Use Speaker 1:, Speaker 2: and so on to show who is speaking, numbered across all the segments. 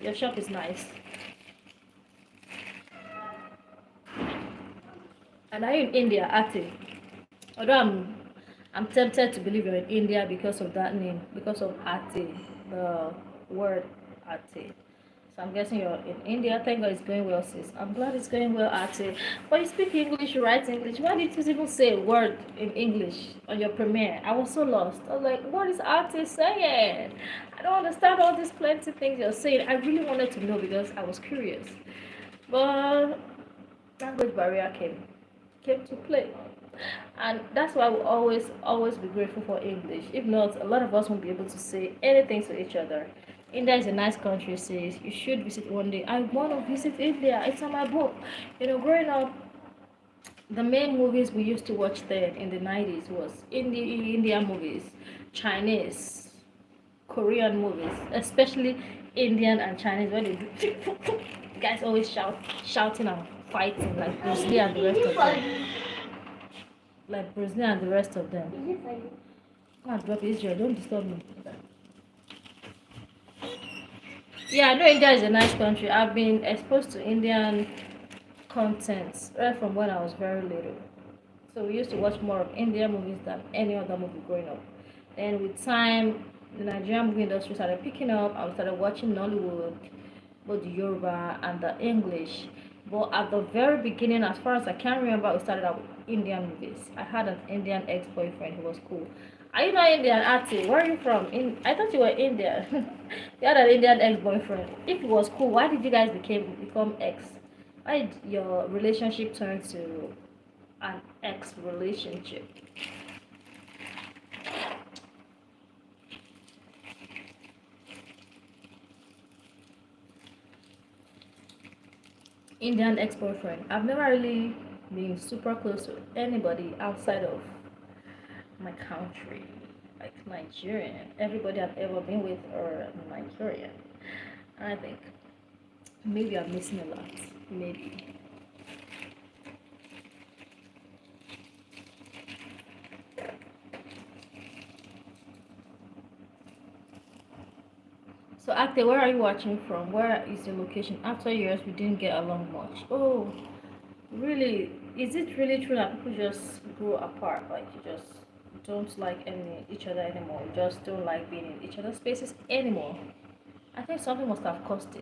Speaker 1: Your shop is nice. And are you in India, Ati? Although I'm tempted to believe you're in India because of that name, because of Ati, the word Ati. So I'm guessing you're in India. Thank God it's going well, sis. I'm glad it's going well, Ati. But you speak English, you write English. Why did you even say a word in English on your premiere? I was so lost. I was like, what is Ati saying? I don't understand all these plenty things you're saying. I really wanted to know because I was curious. But language barrier came to play. And that's why we always be grateful for English. If not, a lot of us won't be able to say anything to each other. India is a nice country, says you should visit one day. I want to visit India. It's on my book. Growing up, the main movies we used to watch then in the 90s was Indian movies, Chinese, Korean movies, especially Indian and Chinese, where they do guys always shouting and fighting like Bruce Lee and the rest of them. Like Bruce Lee and the rest of them. Is it funny? Come on, drop Israel, don't disturb me. Yeah, I know India is a nice country. I've been exposed to Indian content right from when I was very little. So we used to watch more of Indian movies than any other movie growing up. Then with time, the Nigerian movie industry started picking up and we started watching Nollywood, both the Yoruba and the English. But at the very beginning, as far as I can remember, we started out with Indian movies. I had an Indian ex-boyfriend who was cool. Are you not Indian, Ati? Where are you from? I thought you were Indian. You had an Indian ex-boyfriend. If it was cool, why did you guys become ex? Why did your relationship turn to an ex relationship? Indian ex-boyfriend. I've never really been super close to anybody outside of my country, like Nigerian. Everybody I've ever been with are Nigerian. And I think maybe I'm missing a lot. Maybe. So, Akte, where are you watching from? Where is your location? After years, we didn't get along much. Oh, really? Is it really true that people just grow apart? Like, you just don't like each other anymore? You just don't like being in each other's spaces anymore? I think something must have caused it.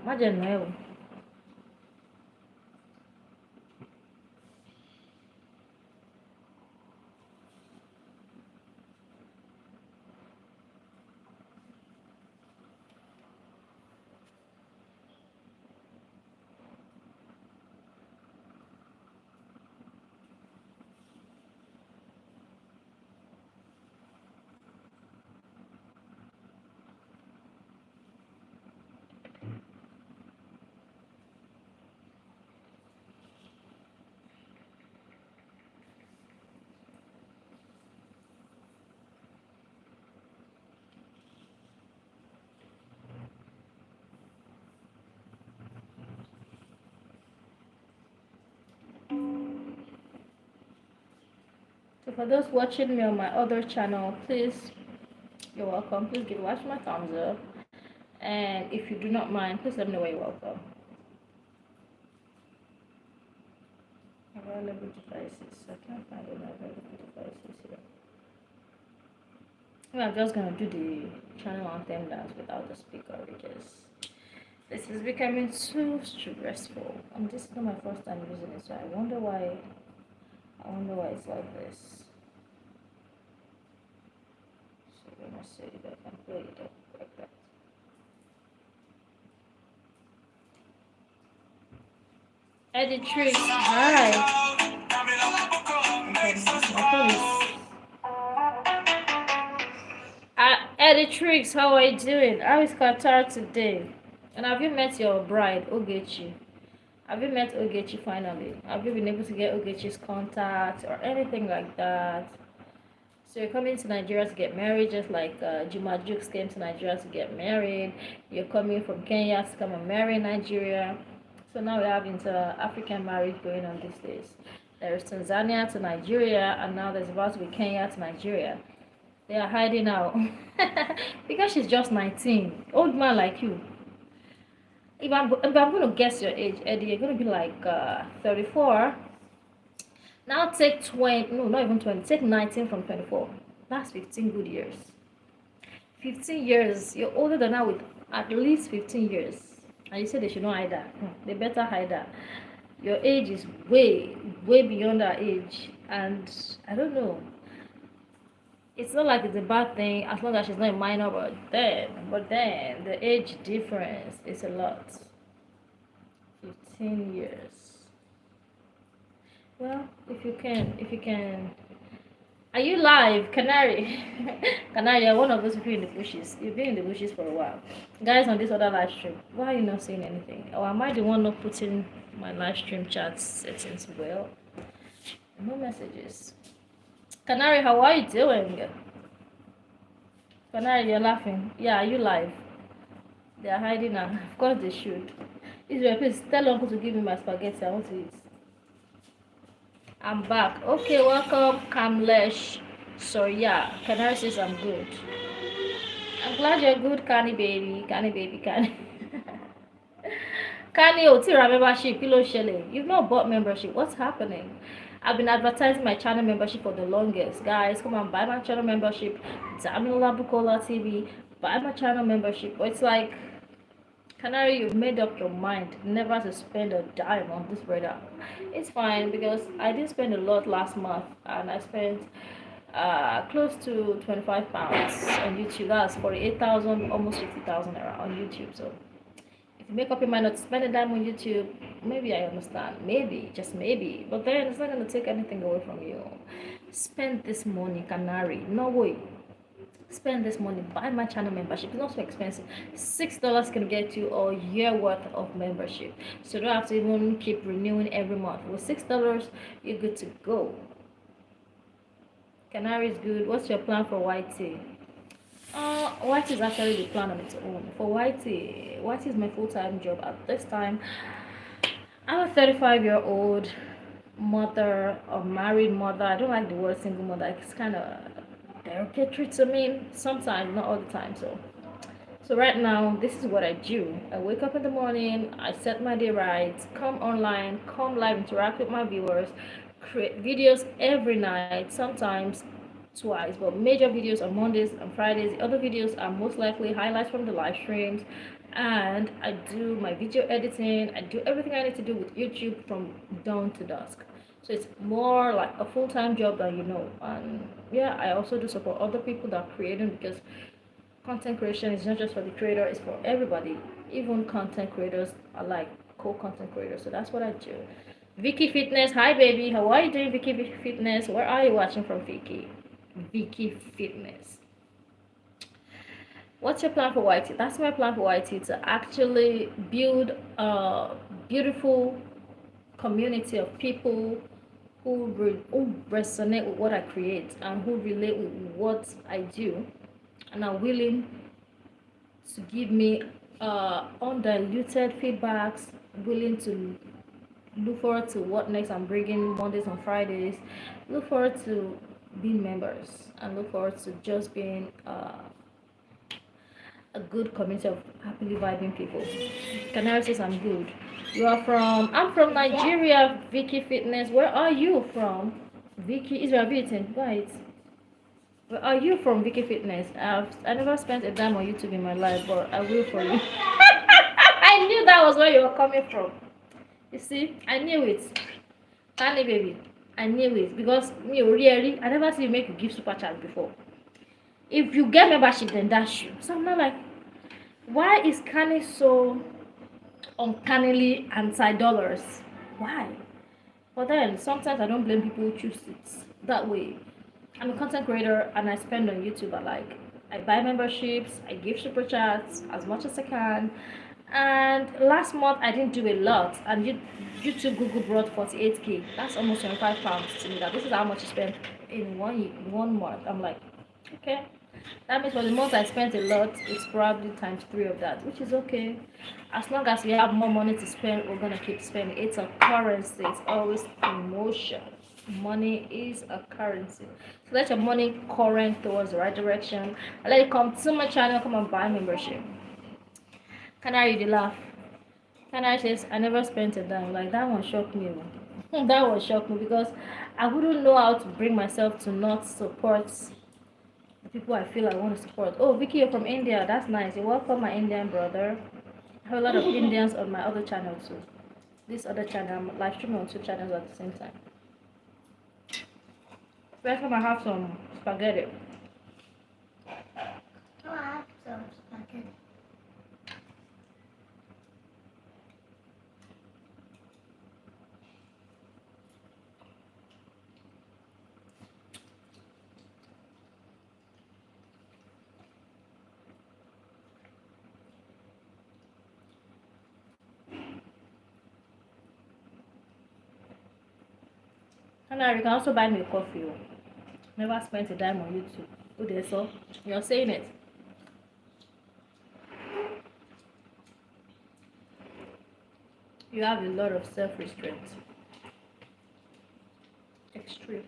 Speaker 1: Imagine no. So for those watching me on my other channel, please, you're welcome. Please give watch my thumbs up. And if you do not mind, please let me know where you're welcome. Available devices. I can't find any available devices here. Well, I'm just gonna do the channel anthem dance without the speaker because this is becoming too stressful. And this is not my first time using it, so I wonder why. I wonder why it's like this. So let me see if I can play it up like that. Edit Tricks, hi. Edit Tricks, how are you doing? How is Qatar today? And have you met your bride, Ogechi? Have you met Ogechi finally? Have you been able to get Ogechi's contact or anything like that? So you're coming to Nigeria to get married, just like Juma Jukes came to Nigeria to get married. You're coming from Kenya to come and marry in Nigeria. So now we have inter-African marriage going on these days. There's Tanzania to Nigeria, and now there's about to be Kenya to Nigeria. They are hiding out because she's just 19. Old man like you. If I'm going to guess your age, Eddie, you're going to be like 34. Now take 20, no, not even 20, take 19 from 24. That's 15 good years. 15 years, you're older than her with at least 15 years. And you say they should not hide that. They better hide that. Your age is way, way beyond our age. And I don't know. It's not like it's a bad thing as long as she's not a minor, but then the age difference is a lot. 15 years. Well, if you can. Are you live, Canary? Canary, you're one of those people in the bushes. You've been in the bushes for a while. Guys, on this other live stream, why are you not saying anything? Or am I the one not putting my live stream chat settings well? No messages. Canary, how are you doing? Canary, you're laughing. Yeah, are you live? They are hiding now. Of course they should. Israel, please tell Uncle to give me my spaghetti. I want to eat. I'm back. Okay, welcome, Kamlesh. So yeah, Canary says I'm good. I'm glad you're good, Canny baby. Canny baby, Canny. Canny, Otira membership, Pillow Shelley. You've not bought membership. What's happening? I've been advertising my channel membership for the longest. Guys, come on, buy my channel membership. Damilola TV. Buy my channel membership. But it's like, Canary, you've made up your mind never to spend a dime on this brother. It's fine because I didn't spend a lot last month and I spent close to £25 on YouTube. That's 48,000, almost 50,000 on YouTube. So if you make up your mind not to spend a dime on YouTube, maybe I understand. Maybe, just maybe. But then it's not going to take anything away from you. Spend this money, Canary. No way. Spend this money, buy my channel membership. It's not so expensive. $6 can get you a year worth of membership, so you don't have to even keep renewing every month. With $6 you're good to go. Canary is good. What's your plan for YT? YT is actually the plan on its own. For YT is my full-time job at this time. I'm a 35-year-old mother, a married mother. I don't like the word single mother. It's kind of derogatory to me sometimes, not all the time. So right now, this is what I do. I wake up in the morning, I set my day right, come online, come live, interact with my viewers, create videos every night, sometimes twice, but major videos on Mondays and Fridays. The other videos are most likely highlights from the live streams, and I do my video editing. I do everything I need to do with YouTube from dawn to dusk. So it's more like a full-time job than you know. And yeah, I also do support other people that are creating, because content creation is not just for the creator, it's for everybody. Even content creators are like co-content creators. So that's what I do. Vicky Fitness, hi baby, how are you doing, Vicky Fitness? Where are you watching from, Vicky? Vicky Fitness. What's your plan for YT? That's my plan for YT, to actually build a beautiful community of people who resonate with what I create and who relate with what I do and are willing to give me undiluted feedbacks, willing to look forward to what next I'm bringing Mondays and Fridays, look forward to being members, and look forward to just being a good community of happily vibing people. Canary says I'm good. I'm from Nigeria, Vicky Fitness. Where are you from? Vicky Israel Beaton, right? Where are you from, Vicky Fitness? I never spent a dime on YouTube in my life, but I will for you. I knew that was where you were coming from. You see, I knew it. Tiny baby, I knew it, because me really, I never see you make you give super chat before. If you get membership, then that's you. So I'm not like, why is Kanye so uncannily anti-dollars? Why? But then sometimes I don't blame people who choose it that way. I'm a content creator and I spend on YouTube. I buy memberships, I give super chats as much as I can. And last month I didn't do a lot, and YouTube Google brought 48k. That's almost 25 pounds to me. That this is how much you spent in one month. I'm like, okay. That means for the month I spent a lot, it's probably times three of that, which is okay. As long as we have more money to spend, we're gonna keep spending. It's a currency. It's always emotion. Money is a currency. So let your money current towards the right direction. And let it come to my channel. Come and buy membership. Canary, you laugh. Canary says, I never spent a dime. Like, that one shocked me. That one shocked me, because I wouldn't know how to bring myself to not support the people I feel I want to support. Oh, Vicky, you're from India. That's nice. You're welcome, my Indian brother. I have a lot of Indians on my other channel too. This other channel, I'm live streaming on two channels at the same time. First time I have some spaghetti.
Speaker 2: Oh, I have some spaghetti.
Speaker 1: And now you can also buy me a coffee. Never spent a dime on YouTube. Oh, there, so you're saying it. You have a lot of self-restraint. Extreme.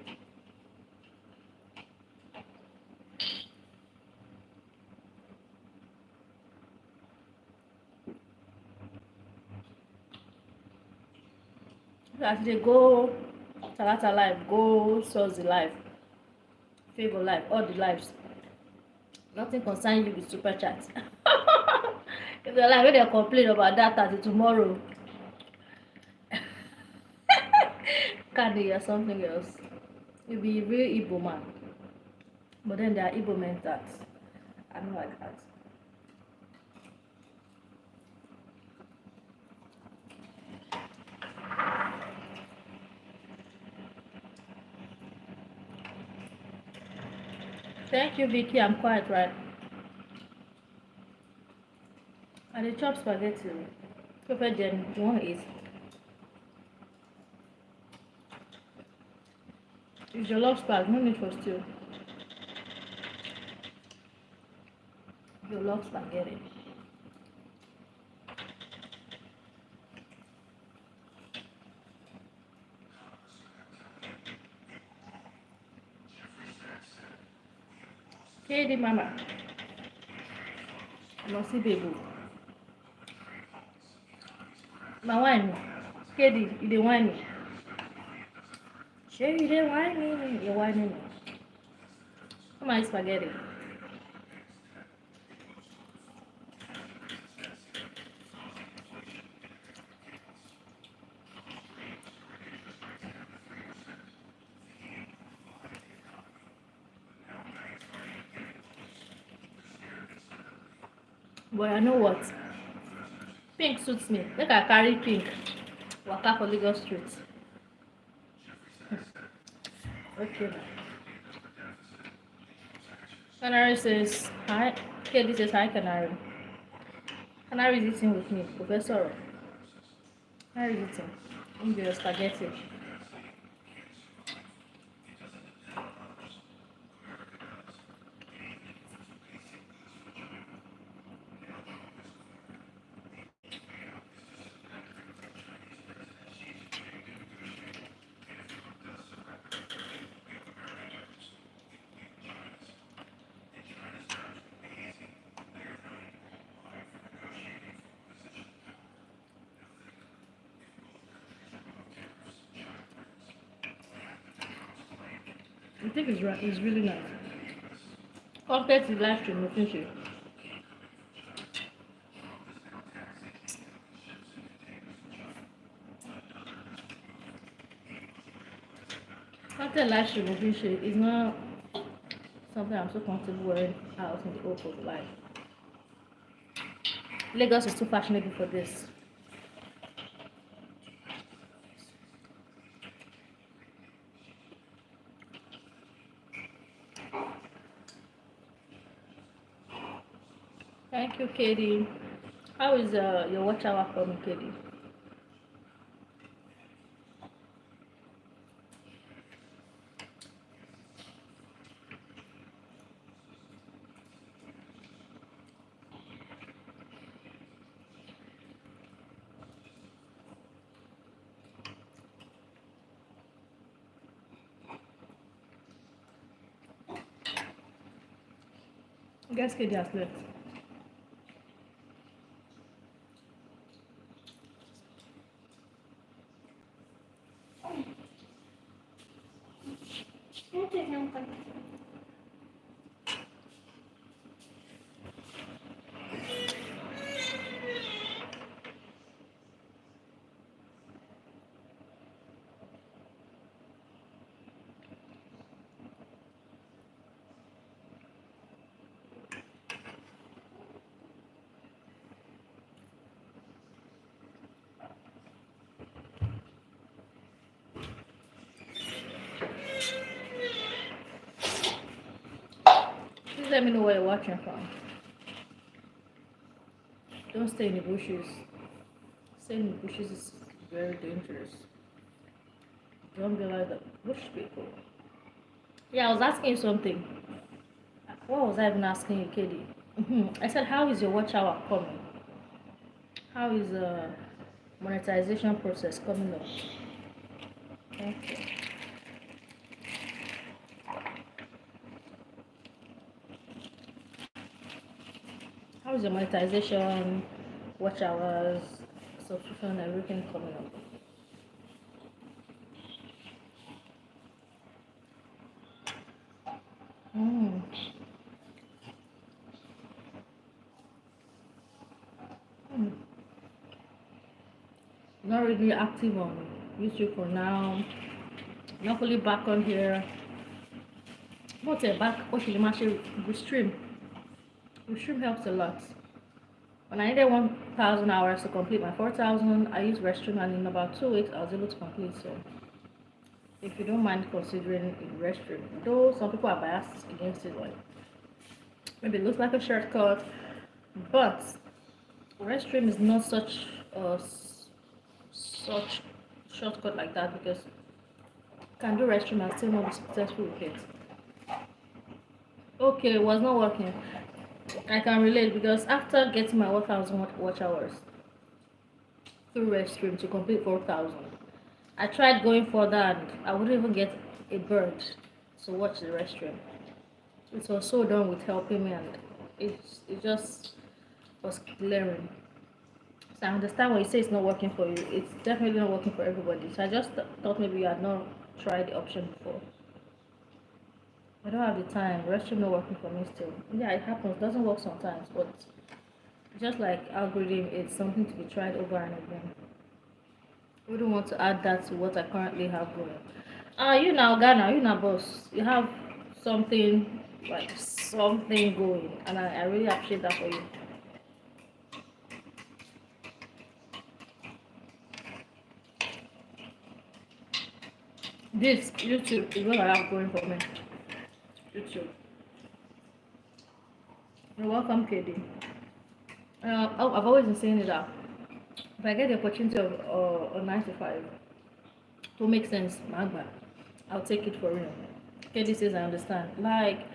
Speaker 1: As they go, Talata life, go source the life, favor life, all the lives. Nothing concerns you with super chat. If they're like, when they complain about that till tomorrow, can't they or something else? You'll be a real Igbo man. But then there are Igbo men that are not like that. Thank you, Vicky. I'm quite right. And the chop spaghetti. Pepper Jen, you want to eat? It's your love spag, no need for stew. Your love spaghetti. KD mama. Mossy baby. My wine. KD, you dey wine me. Sure, you dey wine me. You're whining me. Come on, spaghetti. But I know what? Pink suits me. Make I carry pink. Waka for Lagos street. Okay. Canary says hi. KD says hi, Canary. Canary is eating with me. Professor. Canary is eating. I'm your spaghetti. I think it's right. It's really nice. Compared to the live stream, nothing shit. Compared to live stream, nothing shit. It's not something I'm so comfortable wearing out in the open. Like Lagos is too fashionable for this. Thank you, Katie. How is your watch hour coming, Katie? I guess Katie has left. Please let me know where you're watching from. Don't stay in the bushes. Staying in the bushes is very dangerous. Don't be like the bush people. Yeah, I was asking you something. What was I even asking you, Katie? I said, how is your watch hour coming? How is the monetization process coming up? Thank you. How is your monetization, watch hours, subscription, everything coming up? Mm. Mm. Not really active on YouTube for now. Not fully back on here. But back, what should you stream? Restream helps a lot. When I needed 1,000 hours to complete my 4,000, I used Restream, and in about 2 weeks I was able to complete. So if you don't mind considering Restream, though some people are biased against it, like maybe it looks like a shortcut, but Restream is not such shortcut like that, because you can do Restream and still not be successful with it. Okay, it was not working. I can relate, because after getting my 1,000 watch hours through Restream to complete 4,000, I tried going further and I wouldn't even get a bird to watch the Restream. It was so done with helping me, and it just was glaring. So I understand when you say it's not working for you. It's definitely not working for everybody. So I just thought maybe you had not tried the option before. I don't have the time. Restroom not working for me still. Yeah, it happens. Doesn't work sometimes, but just like algorithm, it's something to be tried over and again. I wouldn't want to add that to what I currently have going. You now Ghana, you now boss. You have something, like something going, and I really appreciate that for you. This YouTube is what I have going for me. YouTube. You're welcome, KD. I've always been saying it that if I get the opportunity of a 9 to 5 to make sense, Magba, I'll take it for real. KD says I understand. Like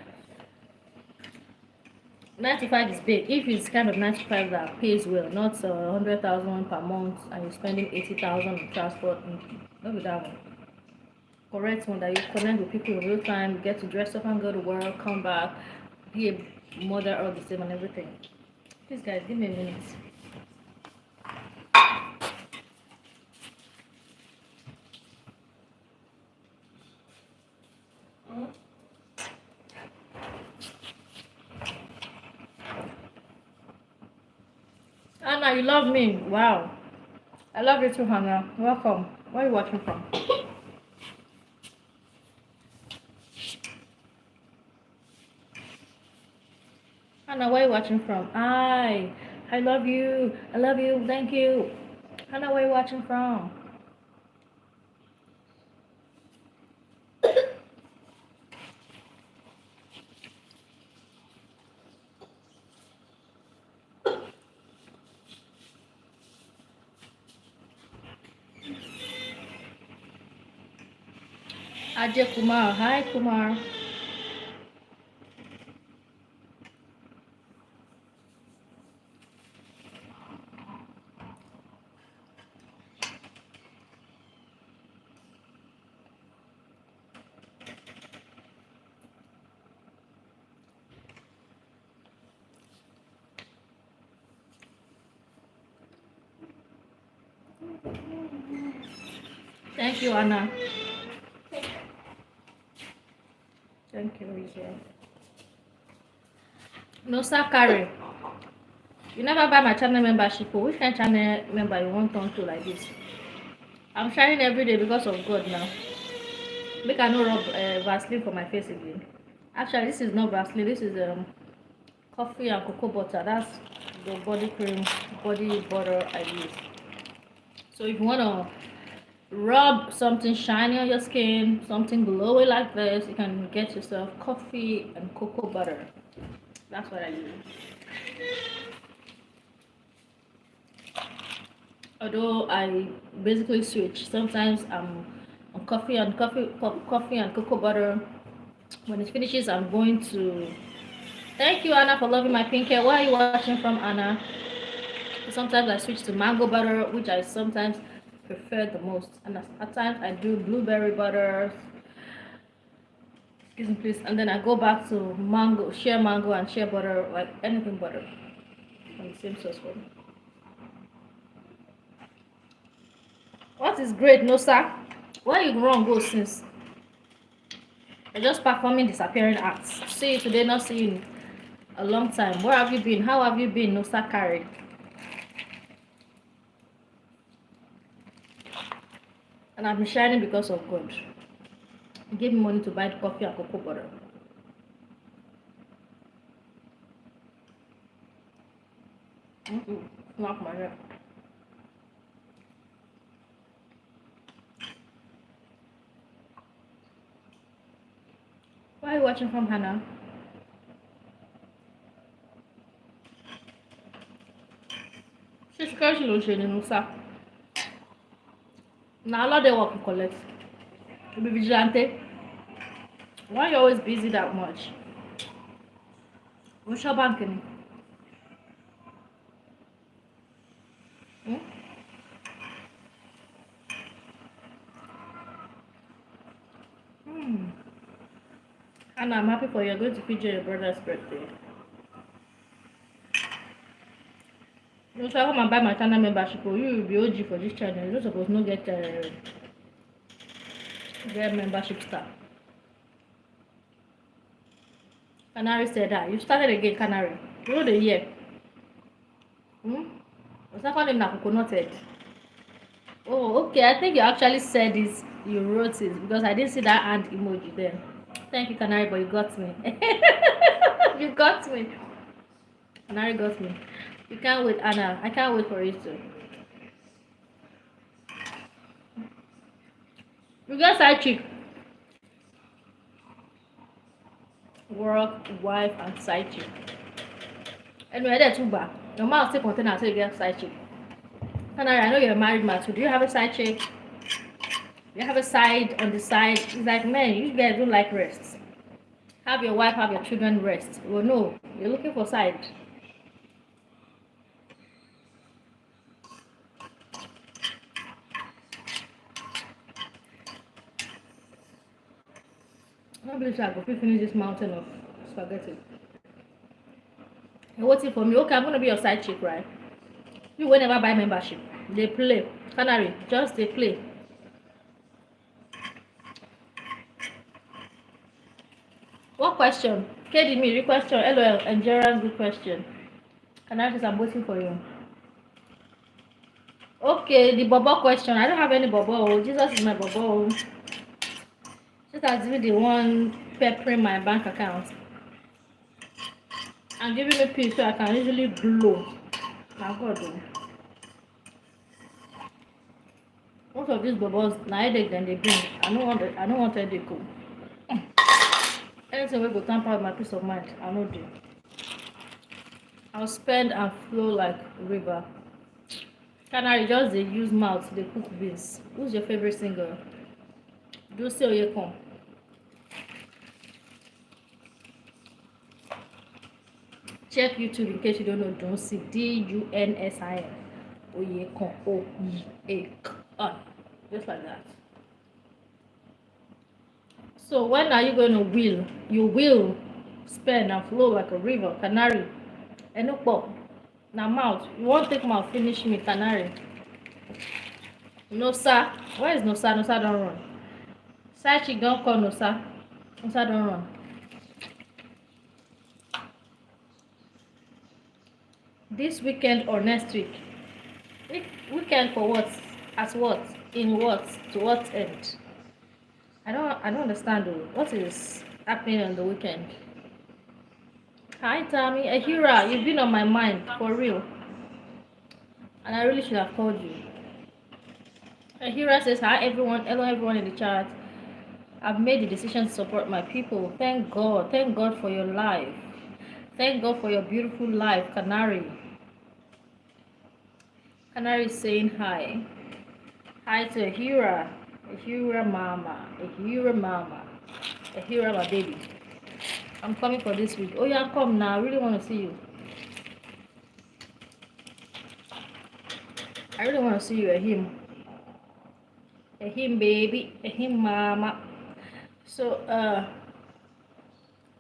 Speaker 1: 95 is big. If it's kind of 95 that pays well, not 100,000 per month, and you're spending 80,000 on transport, not with that one. Correct one that you connect with people in real time, you get to dress up and go to work, come back, be a mother all the same and everything. Please guys, give me a minute. Anna, you love me. Wow. I love you too, Hannah. Welcome. Where are you watching from? Hannah, where are you watching from? I love you. I love you. Thank you. Hannah, where are you watching from? Ajay Kumar. Hi, Kumar. Thank you, Anna. Thank you, Rachel. No, sir, Carrie. You never buy my channel membership. Oh, which kind of channel member you want on to like this? I'm shining every day because of God now. Make I no rub Vaseline for my face again. Actually, this is not Vaseline. This is coffee and cocoa butter. That's the body cream, body butter I use. So if you wanna rub something shiny on your skin, something glowy like this, you can get yourself coffee and cocoa butter. That's what I use. Although I basically switch. Sometimes I'm on coffee and cocoa butter. When it finishes, I'm going to. Thank you, Anna, for loving my pink hair. Where are you watching from, Anna? Sometimes I switch to mango butter, which I sometimes prefer the most. And at times I do blueberry butter. Excuse me, please. And then I go back to mango and shea butter, like anything butter from the same source for me. What is great, no sir? Where you wrong go since? You're just performing disappearing acts. See you today, not see you a long time. Where have you been? How have you been, no sir, carry? And I've been shining because of God. He gave me money to buy the coffee and cocoa butter. Not my hair. Why are you watching from, Hannah? She's currently lotion in Usa. Now, a lot of work you collect. You be vigilante. Why are you always busy that much? What's your banking? Hmm? Hmm. And I'm happy for you. You're going to feature your brother's birthday. You know, so I come and buy my channel membership. Oh, you will be OG for this channel. You're not supposed to not get membership stuff. Canary said that. You started again, Canary. You know the year. Hmm? The second name na coconut head. Oh, okay. I think you actually said this. You wrote it because I didn't see that hand emoji there. Thank you, Canary, but you got me. You got me. Canary got me. You can't wait, Anna. I can't wait for you to. You get side chick. work, wife, and side chick. Anyway, that's too bad. Your mouth still contain until you get side chick. And I know you're a married man, so do you have a side chick? Do you have a side on the side? It's like, man, you guys don't like rest. Have your wife, have your children rest. Well, no, you're looking for side. I don't believe I could finish this mountain of spaghetti. You're waiting for me. Okay, I'm gonna be your side chick, right? You will never buy membership. They play. Canary, just they play. What question? KD, question. LOL, Nigerian, good question. Canary says I'm waiting for you. Okay, the bobo question. I don't have any bobo. Jesus is my bobo. Just as if the one peppering my bank account and giving me peace so I can easily glow. My God, though. Most of these bubbles, na headache then they bring. I don't want headache. Anything wey go tamper with my peace of mind, I no do. I'll spend and flow like river. Canary just dey use mouth dey cook beans. Who's your favorite singer? Dulce Oyekon. Check YouTube in case you don't know Dunsi. Dunsin. Oyekon. O-E-A-K-O-N. Just like that. So when are you going to will? You will spend and flow like a river. Canary. Enukpo. Na mouth. You won't take mouth finish me, Canary. No sir. Where is no sir? No sir don't run. Side chick don't call no sir. No sir don't run. This weekend or next week? Weekend for what? As what? In what? To what end? I don't understand though. What is happening on the weekend? Hi Tammy. Ahira, you've been on my mind for real. And I really should have called you. Ahira says, hi everyone, hello everyone in the chat. I've made the decision to support my people. Thank God. Thank God for your life. Thank God for your beautiful life, Canary. Canary is saying hi. Hi to Ahira. Ahira mama. Ahira mama. Ahira my baby. I'm coming for this week. Oh yeah, come now. I really want to see you. I really want to see you, Ahim. Ahim baby. Ahim mama. So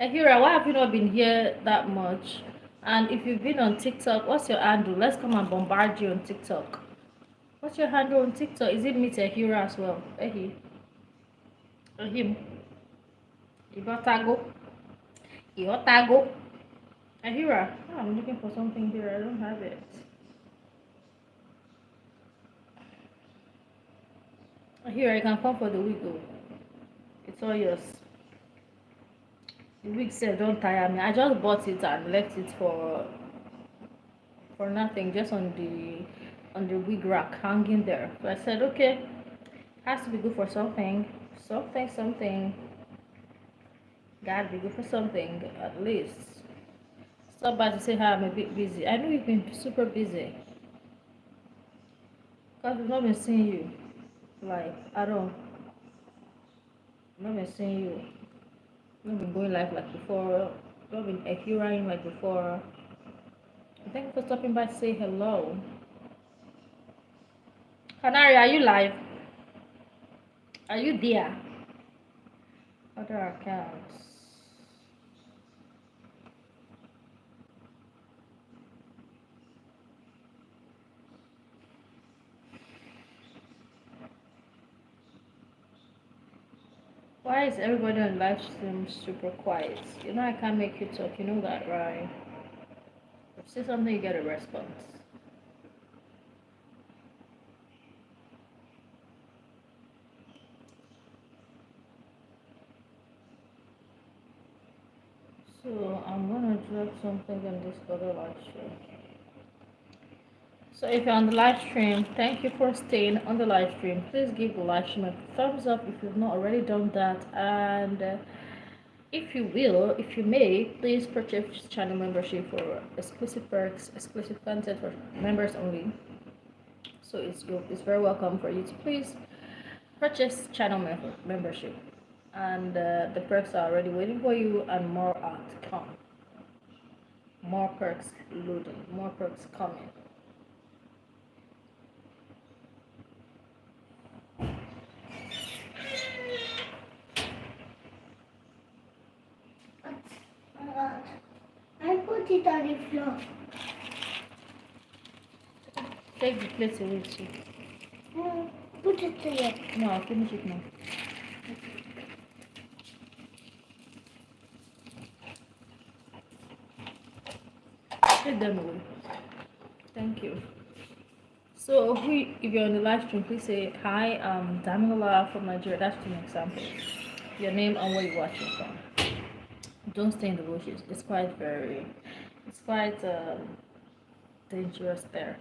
Speaker 1: Ahira, why have you not been here that much? And if you've been on TikTok, what's your handle? Let's come and bombard you on TikTok. What's your handle on TikTok? Is it me to Ahira as well? Ahim. Ibotago. Ahira. Oh, I'm looking for something here. I don't have it. Ahira, you can come for the wig though. It's all yours. The wig said don't tire me. I just bought it and left it for nothing, just on the wig rack hanging there. So I said okay, has to be good for something. Something. Gotta be good for something at least. Stop by to say hi, I'm a bit busy. I know you've been super busy. Because we've not been seeing you. Like, at all. I've not been seeing you. I've not been going live like before. I've not been hearing like before. Thank you for stopping by to say hello. Canary, are you live? Are you there? Other accounts. Why is everybody on live stream super quiet? You know I can't make you talk, you know that, right? If you say something, you get a response. So I'm gonna drop something on this other live stream. So if you're on the live stream, thank you for staying on the live stream. Please give the live stream a thumbs up if you've not already done that, and If you may, please purchase channel membership for exclusive perks, exclusive content for members only. So it's very welcome for you to please purchase channel membership, and the perks are already waiting for you, and more are to come. More perks loading, more perks coming.
Speaker 2: But, uh, I put it on the floor.
Speaker 1: Take the plate away too.
Speaker 2: Put it here.
Speaker 1: No, I'll finish it now. Take them away. Thank you. So if you're on the live stream, please say hi. Damilola from Nigeria. That's just an example. Your name and where you're watching from. Don't stay in the bushes. It's quite dangerous there.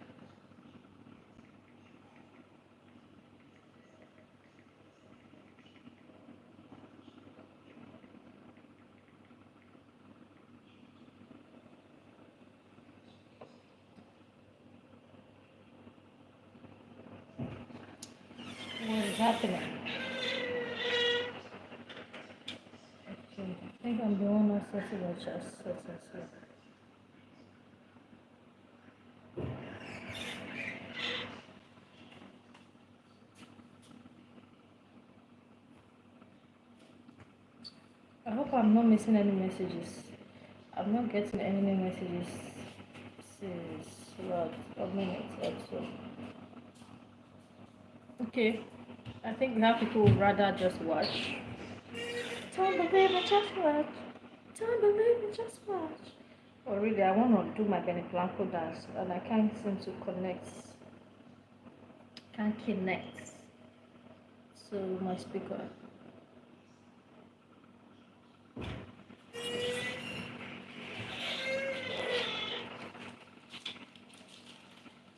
Speaker 1: What is happening? Okay, I think I'm the one who's sitting on chest. I hope I'm not missing any messages. I'm not getting any new messages since about a minute or so. Okay, I think we have people who rather just watch. Don't believe it, just watch. Don't believe it, just watch. Oh, really, I want to do my Benny Blanco dance and I can't seem to connect. Can't connect to my speaker.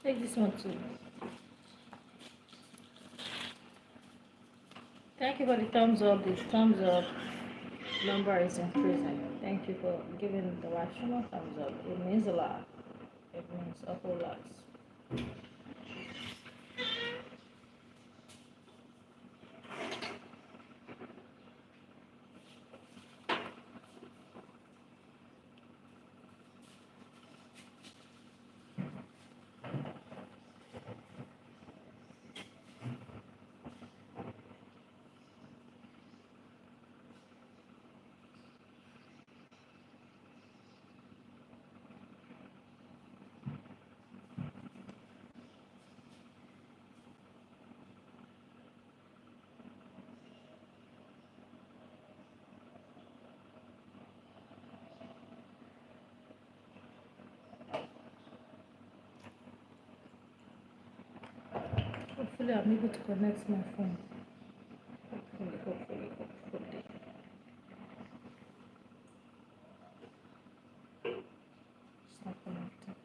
Speaker 1: Take this one too. Thank you for the thumbs up. The thumbs up number is increasing. Thank you for giving the live stream a thumbs up. It means a lot. It means a whole lot. Hopefully, I'm able to connect my phone. Hopefully. It's not connecting.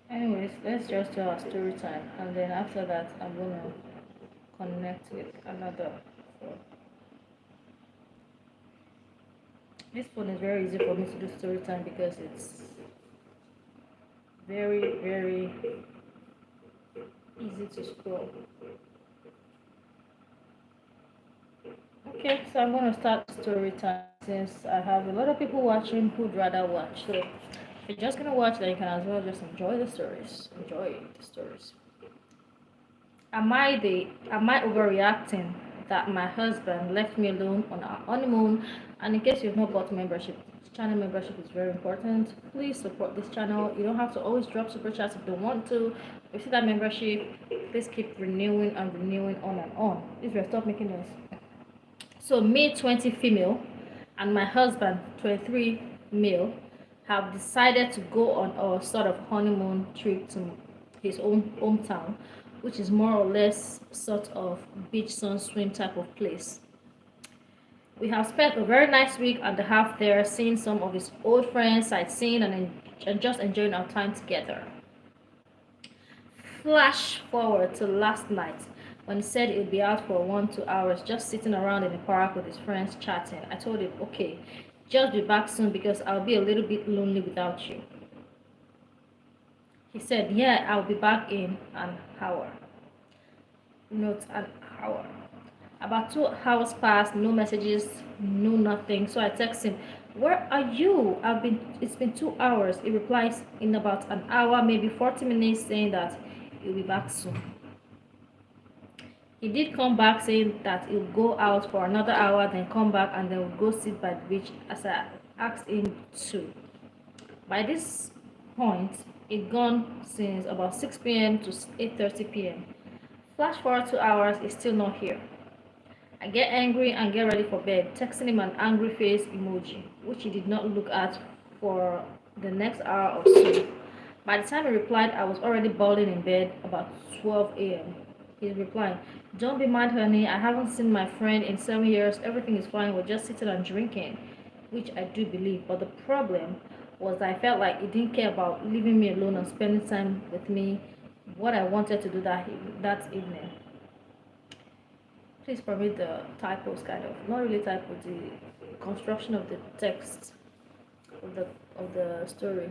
Speaker 1: Anyways, let's just do our story time, and then after that, I'm gonna connect with another phone. This phone is very easy for me to do story time because it's very easy to scroll. Okay, so I'm gonna start story time since I have a lot of people watching who'd rather watch. So if you're just gonna watch, then you can as well just enjoy the stories. Enjoy the stories. Am I overreacting that my husband left me alone on our honeymoon? And in case you've not bought membership, channel membership is very important. Please support this channel. You don't have to always drop super chats if you don't want to. If you see that membership, please keep renewing and renewing on and on. If you stop making noise. So me 20 female and my husband 23 male have decided to go on a sort of honeymoon trip to his own hometown, which is more or less sort of beach sun swim type of place. We have spent a very nice week and a half there, seeing some of his old friends, sightseeing, and just enjoying our time together. Flash forward to last night when he said he'd be out for 1, 2 hours just sitting around in the park with his friends chatting. I told him, okay, just be back soon because I'll be a little bit lonely without you. He said, yeah, I'll be back in an hour. Not an hour. About 2 hours passed, no messages, no nothing. So I text him, where are you? It's been 2 hours. He replies in about an hour, maybe 40 minutes, saying that he'll be back soon. He did come back saying that he'll go out for another hour, then come back and then we'll go sit by the beach as I asked him to. By this point, he'd gone since about 6 p.m. to 8:30 p.m. Flash forward 2 hours, he's still not here. I get angry and get ready for bed, texting him an angry face emoji, which he did not look at for the next hour or so. By the time he replied, I was already bawling in bed about 12 a.m. He replied, don't be mad, honey. I haven't seen my friend in 7 years. Everything is fine. We're just sitting and drinking, which I do believe. But the problem was I felt like he didn't care about leaving me alone and spending time with me, what I wanted to do that evening. Please permit the typos, kind of not really typos, the construction of the text of the story.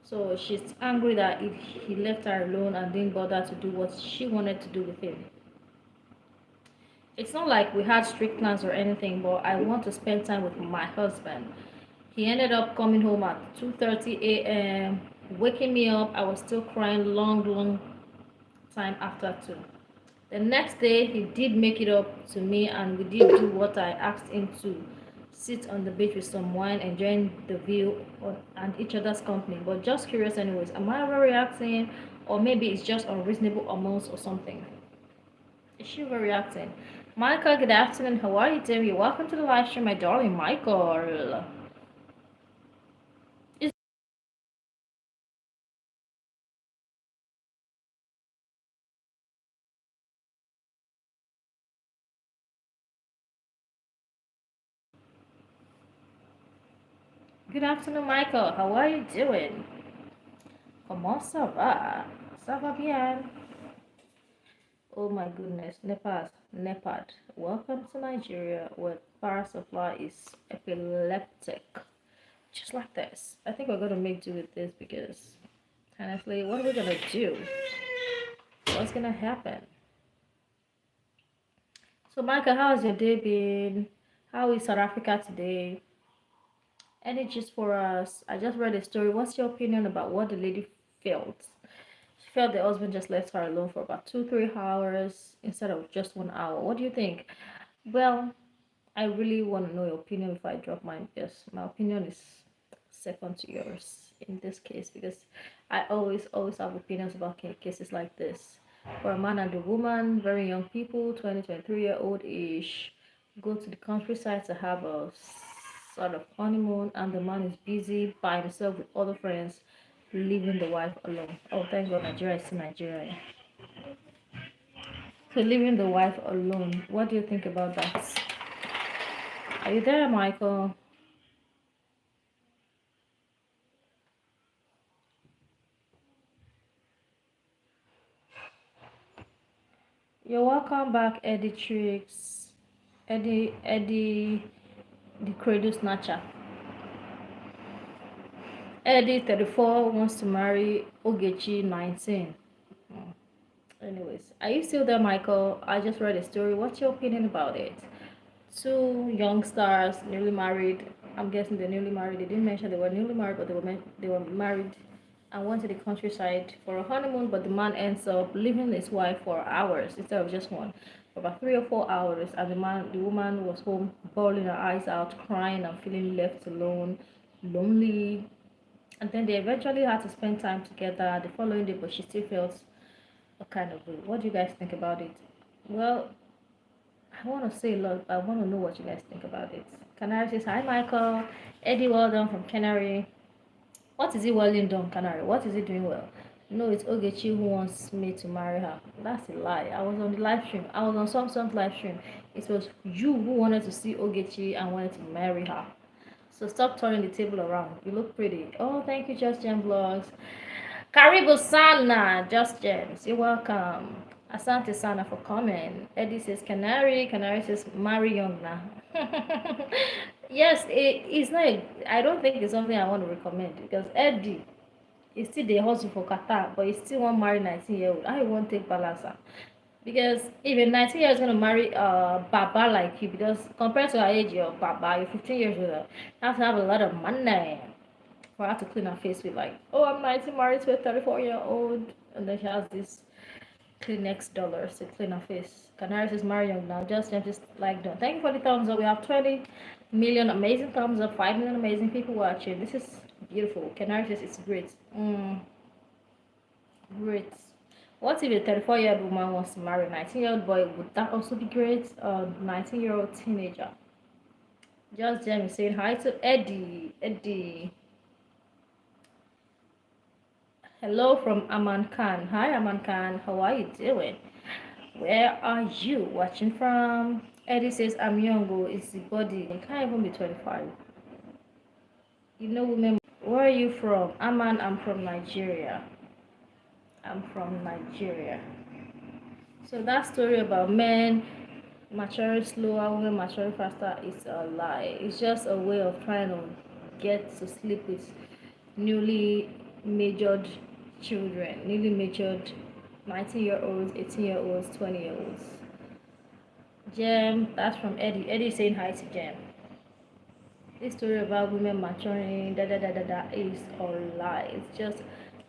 Speaker 1: So she's angry that he left her alone and didn't bother to do what she wanted to do with him. It's not like we had strict plans or anything, but I want to spend time with my husband. He ended up coming home at 2:30 a.m., waking me up. I was still crying long time after 2. The next day, he did make it up to me and we did do what I asked him to, sit on the beach with some wine, enjoying the view and each other's company. But just curious anyways, am I overreacting or maybe it's just unreasonable amounts or something? Is she overreacting? Michael, good afternoon. How are you doing? Welcome to the live stream, my darling Michael. Is- Good afternoon, Michael. How are you doing? Comment ça va? Ça va bien? Oh my goodness, Nepal. Welcome to Nigeria where power supply is epileptic. Just like this. I think we're gonna make do with this because honestly, what are we gonna do? What's gonna happen? So Michael, how's your day been? How is South Africa today? Any gist for us? I just read a story. What's your opinion about what the lady felt? She felt the husband just left her alone for about 2, 3 hours instead of just 1 hour. What do you think? Well, I really want to know your opinion before I drop mine because my opinion is second to yours in this case because I always have opinions about cases like this. For a man and a woman, very young people, 20, 23-year-old age, go to the countryside to have a sort of honeymoon and the man is busy by himself with other friends, leaving the wife alone. Oh, thank God Nigeria is still Nigeria. So leaving the wife alone, what do you think about that? Are you there, Michael? You're welcome back, Eddie Tricks. Eddie, the cradle snatcher. Eddie, 34, wants to marry Ogechi, 19. Hmm. Anyways, are you still there, Michael? I just read a story. What's your opinion about it? Two young stars, newly married. I'm guessing they're newly married. They didn't mention they were newly married, but they were married and went to the countryside for a honeymoon. But the man ends up leaving his wife for hours instead of just one, for about 3 or 4 hours. And the woman was home, bawling her eyes out, crying and feeling left alone, lonely. And then they eventually had to spend time together the following day, but she still felt a kind of way. What do you guys think about it? Well, I want to say a lot, but I want to know what you guys think about it. Canary says, hi, Michael. Eddie, well done from Canary. What is he well done, Canary? What is he doing well? No, it's Ogechi who wants me to marry her. That's a lie. I was on the live stream. I was on some live stream. It was you who wanted to see Ogechi and wanted to marry her. So stop turning the table around. You look pretty. Oh, thank you, Just Gem Vlogs. Karibu Sana, Just James, you're welcome. Asante Sana for coming. Eddie says Canary, Canary says marry young now. Yes, it's not, I don't think it's something I want to recommend because Eddie is still the hustle for Qatar, but he still want marry 19-year-old. I won't take balance. Because if a 19-year-old is going to marry a Baba like you, because compared to her age, you're Baba, you're 15 years old, you have to have a lot of money for her to clean her face with like, oh, I'm 19, married to a 34-year-old, and then she has this Kleenex dollars to clean her face. Canaris is marrying now. Just like done. Thank you for the thumbs up. We have 20 million amazing thumbs up, 5 million amazing people watching. This is beautiful. Canaris says it's great. Great. What if a 34-year-old woman wants to marry a 19-year-old boy? Would that also be great? 19-year-old teenager. Just Jamie saying hi to Eddie. Eddie. Hello from Aman Khan. Hi Aman Khan. How are you doing? Where are you watching from? Eddie says I'm young. Oh, it's the body. I can't even be 25. You know, women. Where are you from? Aman. I'm from Nigeria. I'm from Nigeria. So that story about men maturing slower, women maturing faster is a lie. It's just a way of trying to get to sleep with newly majored children, newly matured 19-year-olds, 18-year-olds, 20-year-olds. Jem, that's from Eddie. Eddie saying hi to Jem. This story about women maturing, is a lie. It's just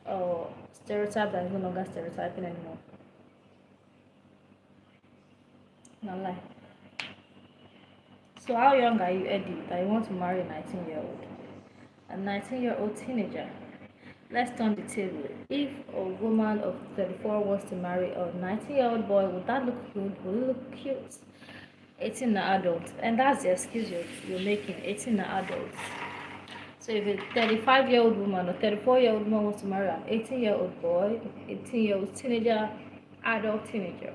Speaker 1: a stereotype that is no longer stereotyping anymore. No lie. So how young are you, Eddie, that you want to marry a 19-year-old? A 19-year-old teenager. Let's turn the table. If a woman of 34 wants to marry a 19-year-old boy, would that look good? Would it look cute? 18 are adults, and that's the excuse you're making. 18 are adults. So if a 35-year-old woman or 34-year-old woman wants to marry an 18-year-old boy, 18-year-old teenager, adult teenager,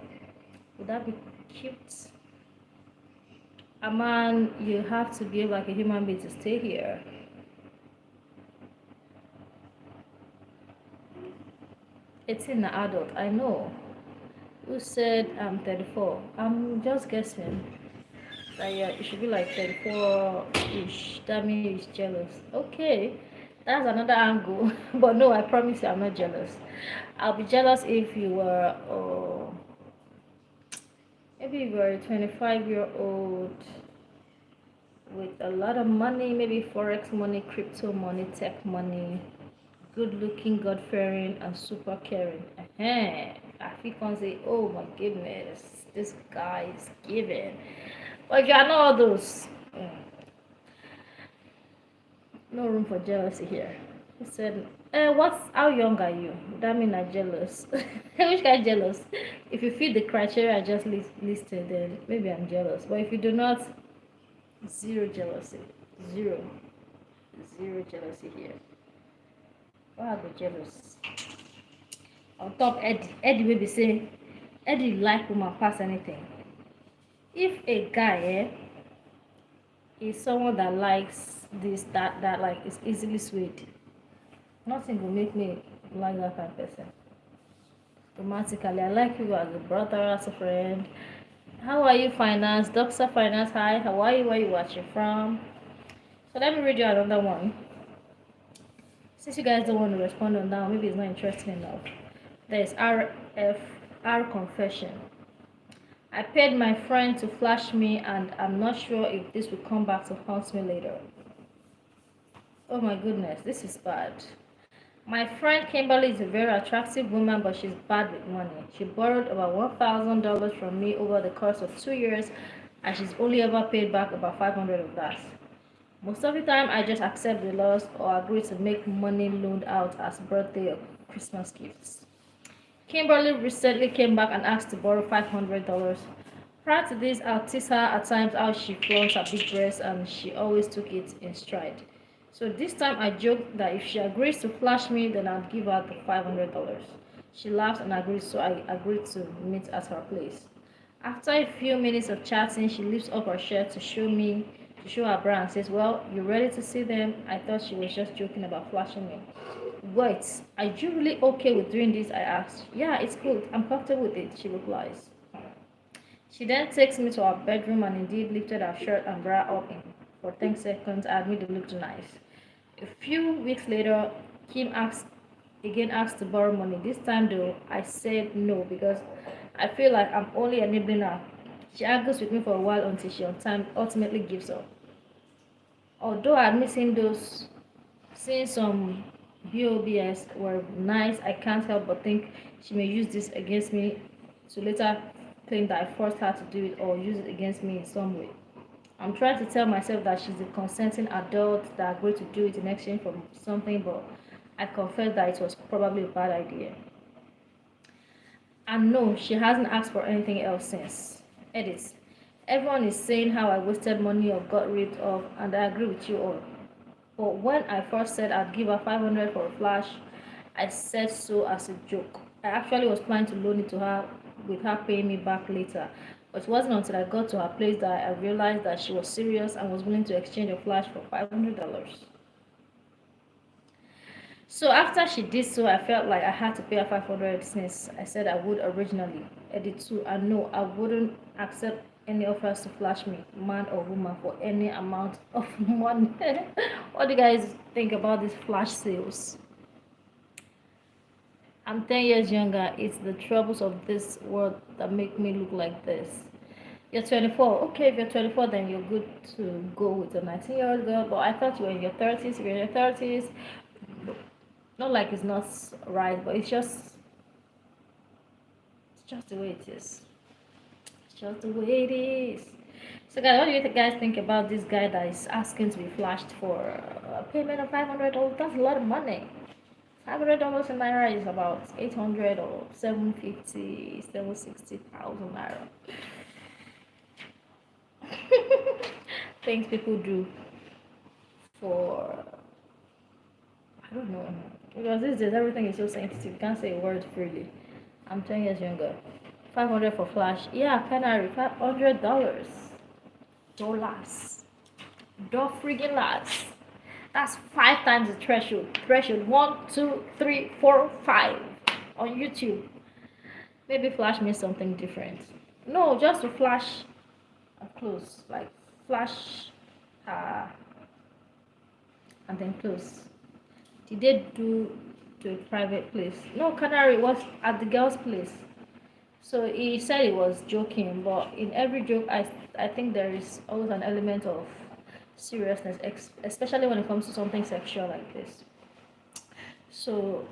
Speaker 1: would that be cute? A man, you have to behave like a human being to stay here. 18 are adult, I know. Who said I'm 34? I'm just guessing. That yeah, it should be like 34-ish. That means he's jealous. Okay, that's another angle. But no, I promise you, I'm not jealous. I'll be jealous if you were, maybe you were a 25-year-old with a lot of money, maybe forex money, crypto money, tech money, good looking, God fearing, and super caring. I feel can say, oh my goodness, this guy is giving. But you are not all those. No room for jealousy here. He said, how young are you? That mean I'm jealous. Which kind jealous? If you fit the criteria I just listed, then maybe I'm jealous. But if you do not, zero jealousy. Zero. Zero jealousy here. Why are they jealous? On top, Eddie will be saying, Eddie like woman pass anything. If a guy is someone that likes this, that like is easily swayed, nothing will make me like that kind of person. Romantically, I like you as a brother, as a friend. How are you, finance? Doctor Finance, hi. How are you? Where you watching from? So let me read you another one. Since you guys don't want to respond on that, maybe it's not interesting enough. There's RFR confession. I paid my friend to flash me, and I'm not sure if this will come back to haunt me later. Oh my goodness, this is bad. My friend Kimberly is a very attractive woman, but she's bad with money. She borrowed about $1,000 from me over the course of 2 years, and she's only ever paid back about 500 of that. Most of the time, I just accept the loss or agree to make money loaned out as birthday or Christmas gifts. Kimberly recently came back and asked to borrow $500. Prior to this, I'll tease her at times how she flaunts her big breasts, and she always took it in stride. So this time I joked that if she agrees to flash me, then I'll give her the $500. She laughed and agreed, so I agreed to meet at her place. After a few minutes of chatting, she lifts up her shirt to show me to show her bra and says, well, you ready to see them? I thought she was just joking about flashing me. Wait, are you really okay with doing this? I asked. Yeah, it's good. I'm comfortable with it, she replies. She then takes me to our bedroom and indeed lifted her shirt and bra up in for 10 seconds. I admit it looked nice. A few weeks later, Kim asked to borrow money. This time though, I said no because I feel like I'm only enabling her. She argues with me for a while until she on time ultimately gives up. Although I'm missing those, seeing some BOBS were nice, I can't help but think she may use this against me to later claim that I forced her to do it or use it against me in some way. I'm trying to tell myself that she's a consenting adult that agreed to do it in exchange for something, but I confess that it was probably a bad idea. And no, she hasn't asked for anything else since. Edit. Everyone is saying how I wasted money or got rid of, and I agree with you all. But when I first said I'd give her 500 for a flash, I said so as a joke. I actually was planning to loan it to her with her paying me back later. But it wasn't until I got to her place that I realized that she was serious and was willing to exchange a flash for $500. So after she did so, I felt like I had to pay her 500 since I said I would originally. Edit 2, and no, I wouldn't accept any offers to flash me, man or woman, for any amount of money. What do you guys think about these flash sales? I'm 10 years younger. It's the troubles of this world that make me look like this. You're 24. Okay, if you're 24, then you're good to go with a 19-year-old girl. But I thought you were in your 30s. If you're in your 30s, not like it's not right, but it's just the way it is. It's just the way it is. So, guys, what do you guys think about this guy that is asking to be flashed for a payment of $500? That's a lot of money. $500 in naira is about 800 or 750, 760,000 naira. Things people do for, I don't know, because these days everything is so sensitive. You can't say words freely. I'm 10 years younger. 500 for flash. Yeah, Canary, $500. Dollars. Door friggin' lads. That's 5 times the threshold. Threshold 1, 2, 3, 4, 5 on YouTube. Maybe flash means something different. No, just to flash and close. Like flash uh, and then close. Did they do to a private place? No, Canary was at the girl's place. So he said he was joking, but in every joke, I think there is always an element of seriousness, especially when it comes to something sexual like this. So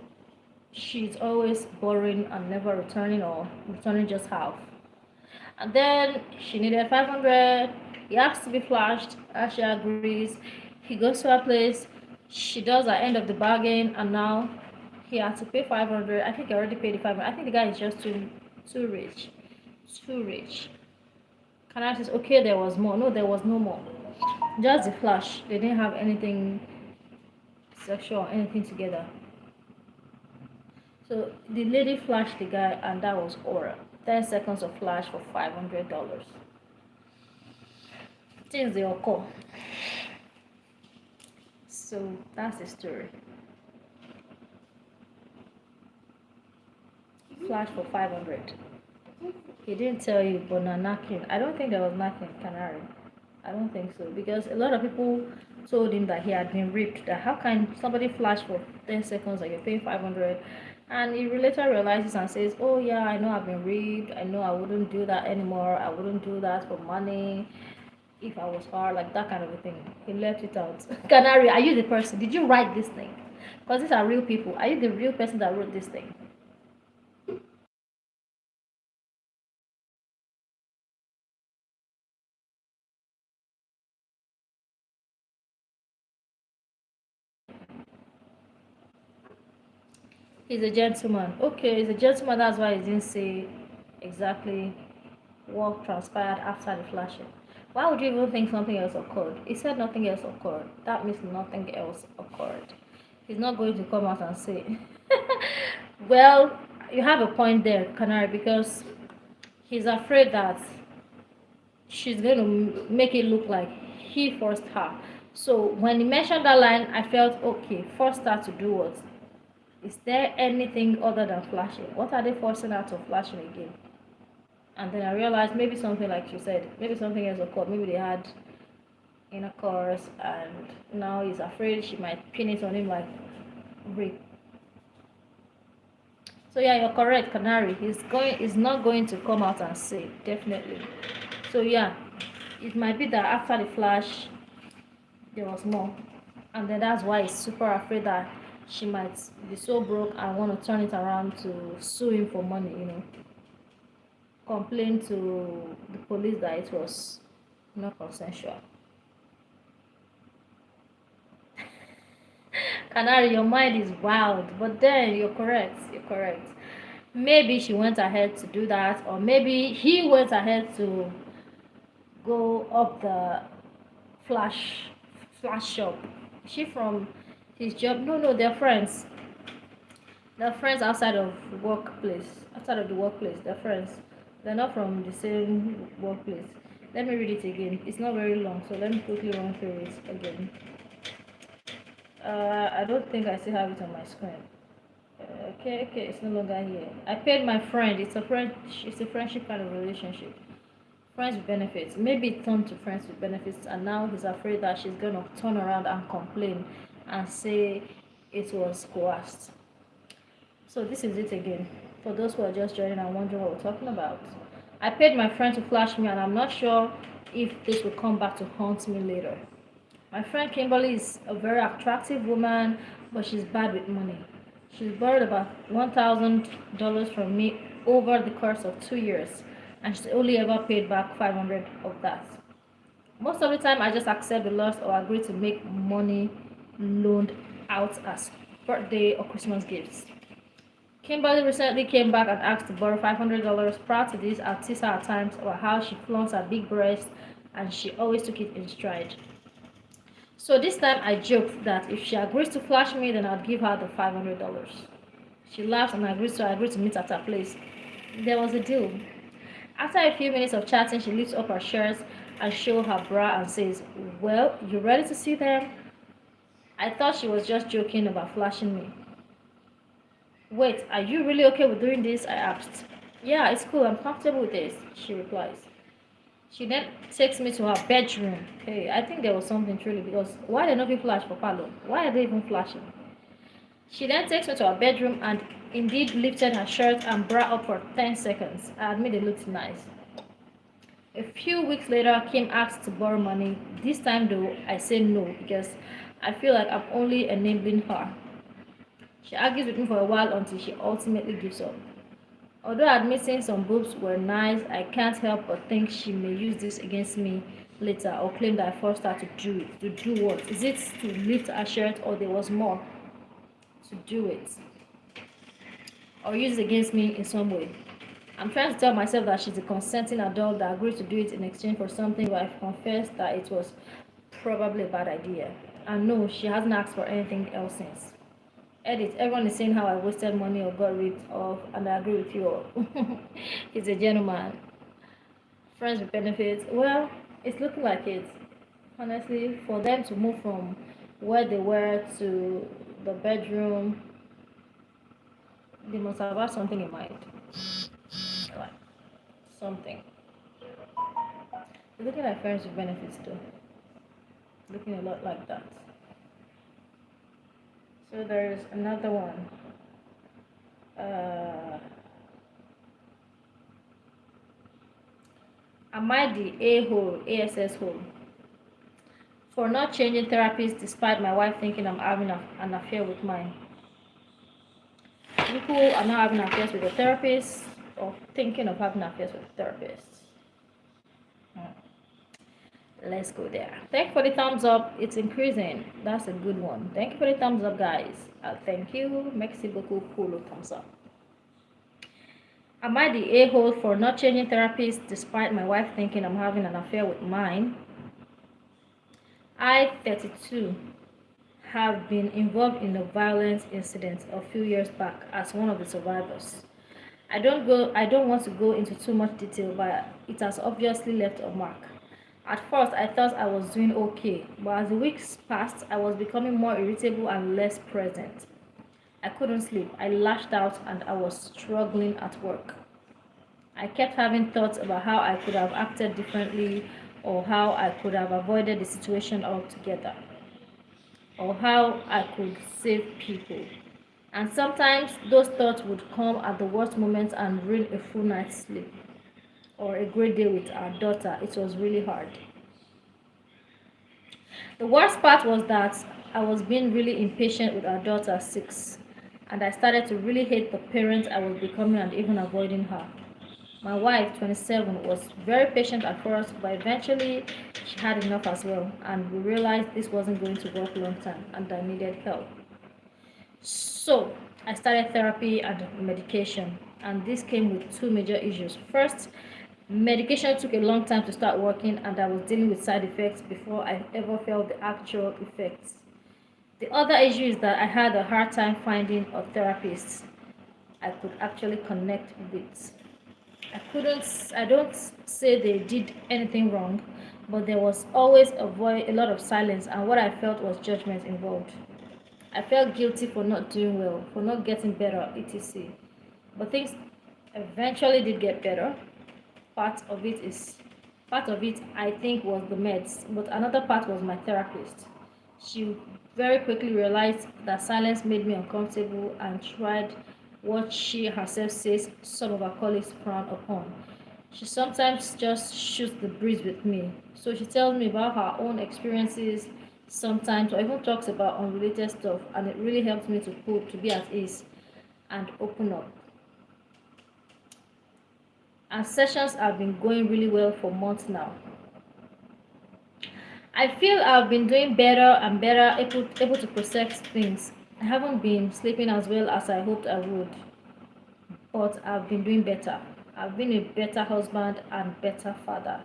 Speaker 1: she's always borrowing and never returning, or returning just half. And then she needed 500. He asks to be flashed, and she agrees. He goes to her place. She does her end of the bargain, and now he has to pay 500. I think he already paid the 500. I think the guy is just too rich, too rich. Canada says, okay, there was more. No, there was no more. Just the flash. They didn't have anything sexual or anything together. So the lady flashed the guy, and that was aura. 10 seconds of flash for $500. Things they occur. So that's the story. Flash for 500. He didn't tell you, but no knocking. I don't think there was knocking, Canary. I don't think so, because a lot of people told him that he had been raped. That how can somebody flash for 10 seconds and you're paying 500? And he later realizes and says, oh yeah, I know I've been raped. I know I wouldn't do that anymore. I wouldn't do that for money if I was her, like that kind of a thing. He left it out. Canary, are you the person? Did you write this thing? Because these are real people. Are you the real person that wrote this thing? He's a gentleman. Okay, he's a gentleman. That's why he didn't say exactly what transpired after the flashing. Why would you even think something else occurred? He said nothing else occurred. That means nothing else occurred. He's not going to come out and say, well, you have a point there, Canary, because he's afraid that she's going to make it look like he forced her. So when he mentioned that line, I felt okay, forced her to do what? Is there anything other than flashing? What are they forcing her to flashing again? And then I realized maybe something like you said, maybe something else occurred. Maybe they had intercourse and now he's afraid she might pin it on him like rape. So yeah, you're correct, Canary. He's not going to come out and say, definitely. So yeah, it might be that after the flash there was more. And then that's why he's super afraid that she might be so broke and want to turn it around to sue him for money, complain to the police that it was not consensual. Canary, your mind is wild, but then you're correct. You're correct. Maybe she went ahead to do that, or maybe he went ahead to go up the flash flash shop. Is she from his job? No, no, they're friends. They're friends outside of workplace. Outside of the workplace, they're friends. They're not from the same workplace. Let me read it again. It's not very long, so let me quickly run through it again. I don't think I still have it on my screen. Okay, it's no longer here. I paid my friend. It's a friendship kind of relationship. Friends with benefits. Maybe it turned to friends with benefits, and now he's afraid that she's gonna turn around and complain and say it was coerced. So this is it again. For those who are just joining and wondering what we're talking about. I paid my friend to flash me, and I'm not sure if this will come back to haunt me later. My friend Kimberly is a very attractive woman, but she's bad with money. She's borrowed about $1,000 from me over the course of 2 years, and she's only ever paid back 500 of that. Most of the time, I just accept the loss or agree to make money loaned out as birthday or Christmas gifts. Kimberly recently came back and asked to borrow $500. Prior to this, I teased her at times about how she flaunts her big breast, and she always took it in stride. So this time I joked that if she agrees to flash me, then I'd give her the $500. She laughs and agrees to meet at her place. There was a deal. After a few minutes of chatting, she lifts up her shirts and shows her bra and says, "Well, you ready to see them?" I thought she was just joking about flashing me. "Wait, are you really okay with doing this?" I asked. "Yeah, it's cool. I'm comfortable with this," she replies. She then takes me to her bedroom. Hey, I think there was something truly, because why they not be flash for Palo? Why are they even flashing? She then takes me to her bedroom and indeed lifted her shirt and bra up for 10 seconds. I admit it looked nice. A few weeks later, Kim asked to borrow money. This time though, I say no because I feel like I'm only enabling her. She argues with me for a while until she ultimately gives up. Although admitting some boobs were nice, I can't help but think she may use this against me later or claim that I forced her to do it. To do what? Is it to lift her shirt, or there was more to do it? Or use it against me in some way? I'm trying to tell myself that she's a consenting adult that agreed to do it in exchange for something, but I've confessed that it was probably a bad idea. And no, she hasn't asked for anything else since. Edit, everyone is saying how I wasted money or got ripped off, and I agree with you all. He's a gentleman. Friends with benefits. Well, it's looking like it. Honestly, for them to move from where they were to the bedroom, they must have had something in mind. Like, something. It's looking like friends with benefits too. Looking a lot like that. So there's another one. Am I the a-hole, ASS hole, for not changing therapists despite my wife thinking I'm having an affair with mine? People are not having affairs with the therapist or thinking of having affairs with therapists. Let's go there. Thank you for the thumbs up. It's increasing. That's a good one. Thank you for the thumbs up, guys. Thank you. Merci beaucoup pour le thumbs up. Am I the a-hole for not changing therapists despite my wife thinking I'm having an affair with mine? I, 32, have been involved in a violent incident a few years back as one of the survivors. I don't want to go into too much detail, but it has obviously left a mark. At first, I thought I was doing okay, but as the weeks passed, I was becoming more irritable and less present. I couldn't sleep, I lashed out, and I was struggling at work. I kept having thoughts about how I could have acted differently, or how I could have avoided the situation altogether, or how I could save people. And sometimes those thoughts would come at the worst moments and ruin a full night's sleep or a great day with our daughter. It was really hard. The worst part was that I was being really impatient with our daughter, 6, and I started to really hate the parent I was becoming and even avoiding her. My wife, 27, was very patient at first, but eventually she had enough as well, and we realized this wasn't going to work long term and I needed help. So I started therapy and medication, and this came with two major issues. First, medication took a long time to start working, and I was dealing with side effects before I ever felt the actual effects. The other issue is that I had a hard time finding a therapist I could actually connect with. I don't say they did anything wrong, but there was always a lot of silence, and what I felt was judgment involved. I felt guilty for not doing well, for not getting better, etc. But things eventually did get better. Part of it is Part of it I think was the meds, but another part was my therapist. She very quickly realized that silence made me uncomfortable and tried what she herself says some of her colleagues frown upon. She sometimes just shoots the breeze with me. So she tells me about her own experiences sometimes, or even talks about unrelated stuff, and it really helps me to be at ease and open up. And sessions have been going really well for months now. I feel I've been doing better and better, able to process things. I haven't been sleeping as well as I hoped I would, but I've been doing better. I've been a better husband and better father,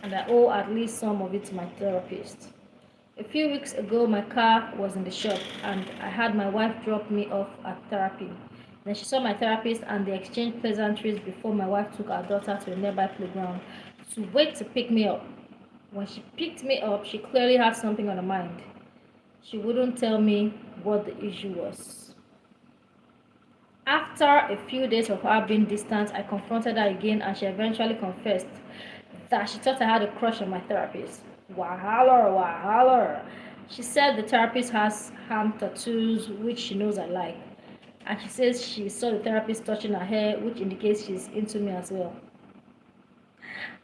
Speaker 1: and I owe at least some of it to my therapist. A few weeks ago, my car was in the shop, and I had my wife drop me off at therapy. Then she saw my therapist, and they exchanged pleasantries before my wife took our daughter to a nearby playground to wait to pick me up. When she picked me up, she clearly had something on her mind. She wouldn't tell me what the issue was. After a few days of her being distant, I confronted her again, and she eventually confessed that she thought I had a crush on my therapist. Wahala, wahala. She said the therapist has hand tattoos, which she knows I like. And she says she saw the therapist touching her hair, which indicates she's into me as well.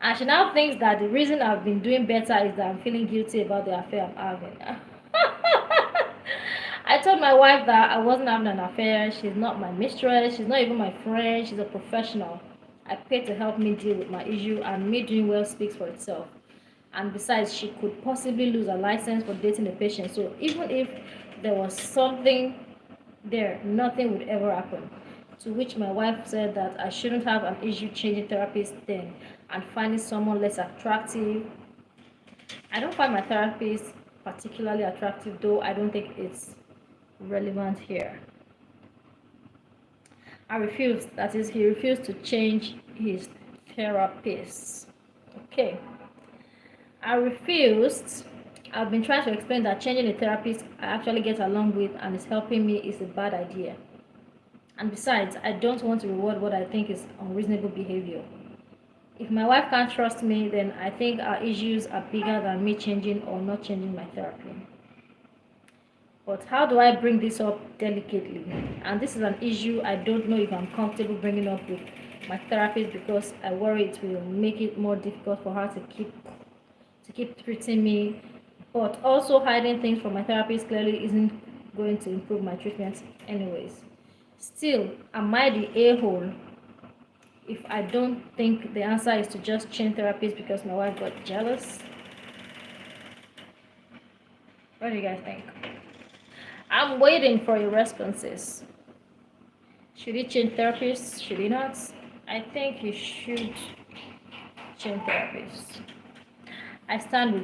Speaker 1: And she now thinks that the reason I've been doing better is that I'm feeling guilty about the affair I'm having. I told my wife that I wasn't having an affair. She's not my mistress. She's not even my friend. She's a professional. I paid to help me deal with my issue, and me doing well speaks for itself. And besides, she could possibly lose her license for dating a patient. So even if there was something there, nothing would ever happen. To which my wife said that I shouldn't have an issue changing therapist then and finding someone less attractive. I don't find my therapist particularly attractive, though I don't think it's relevant here. I refused, that is, he refused to change his therapist. Okay. I refused. I've been trying to explain that changing a therapist I actually get along with and is helping me is a bad idea. And besides, I don't want to reward what I think is unreasonable behavior. If my wife can't trust me, then I think our issues are bigger than me changing or not changing my therapy. But how do I bring this up delicately? And this is an issue I don't know if I'm comfortable bringing up with my therapist because I worry it will make it more difficult for her to keep treating me. But also hiding things from my therapist clearly isn't going to improve my treatment anyways. Still, am I the a-hole if I don't think the answer is to just change therapists because my wife got jealous? What do you guys think? I'm waiting for your responses. Should he change therapists? Should he not? I think he should change therapists. I stand with